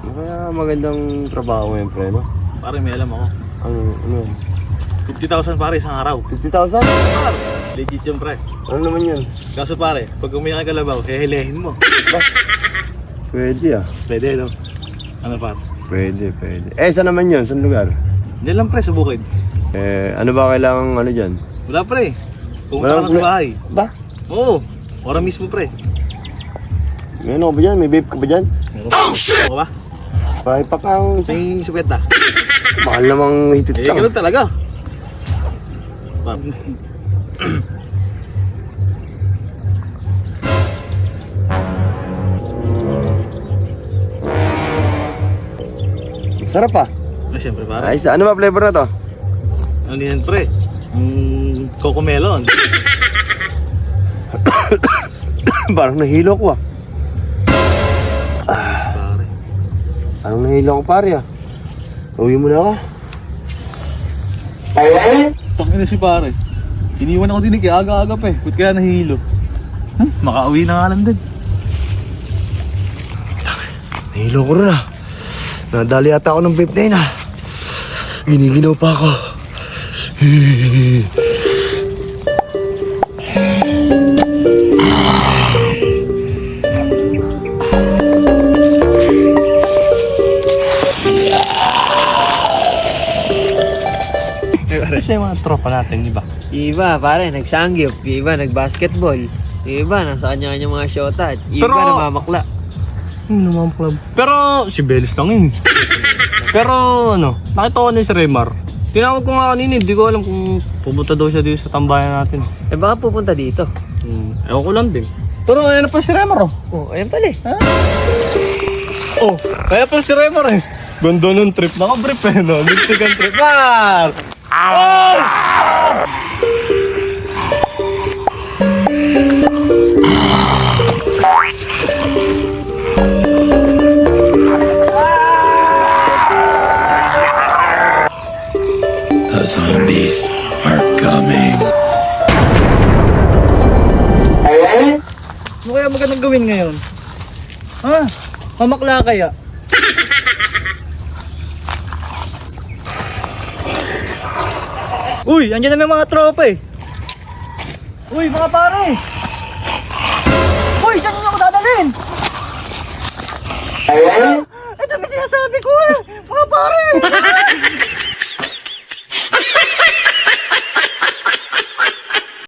Kaya magandang trabaho ngayon, pre, no? Pare, may alam ako. Ano yan? 50,000 pare isang araw. 50,000? Pare, legit yun pre. Ano naman yun? Kaso pare, pag umiyak ka kalabaw, hehilehin mo. Pwede ah. Pwede no? Ano pare? Pwede. Saan naman yun? Saan lugar? Hindi lang pre, sa bukid. Ano ba kailangan ano dyan? Wala pre. Pumunta Walang ka na sa bahay. Ba? Oo, ora mismo pre. Ano ba dyan? May vape ka ba dyan? Meron pa. Ano ka ba? Pahipak ang isa. May sukweta. Mahal namang hitit ka. Ganun talaga. Sarap ah. Siyempre pare. Ayos. Ano ba flavor na to? Ano yan pre? Coco melon. Parang nahilo ko ah. Pare. Parang nahilo ako pare ah. Uwi mo na ako. Tangin na si pare. Iniwan ako din kaya aga-aga pa eh. Ba't kaya nahihilo? Makauwi na nga lang din. Nahilo ko rin ah. Nadali ata ako ng vape na yun ah. Giniginaw pa ako. Kasi yung mga tropa natin, di ba? Iba, pare, nagsangyup. Iba, nagbasketball. Iba, nasa kanya-kanya mga shota. Iba, Pero- namamakla. Naman club. Pero si Belis lang yun. Pero ano, nakita ko na si Remar. Tinawag ko nga kanina, hindi ko alam kung pupunta daw siya dito sa tambayan natin. Eh, baka pupunta dito. Ewan ko lang din. Pero ayan na pa si Remar oh. Oh, ayan pala eh. Oh, kaya pa si Remar eh. Ganda ng trip. Naka-brief eh no. Lipstick trip. Mar! Oh! The zombies are coming. Ano kaya magandang gawin ngayon? Ha? Mamakla kaya? Uy, andyan na may mga tropa eh. Uy, mga pare! Uy, saan nyo ako dadalhin? Ito may sinasabi ko eh! Mga pare!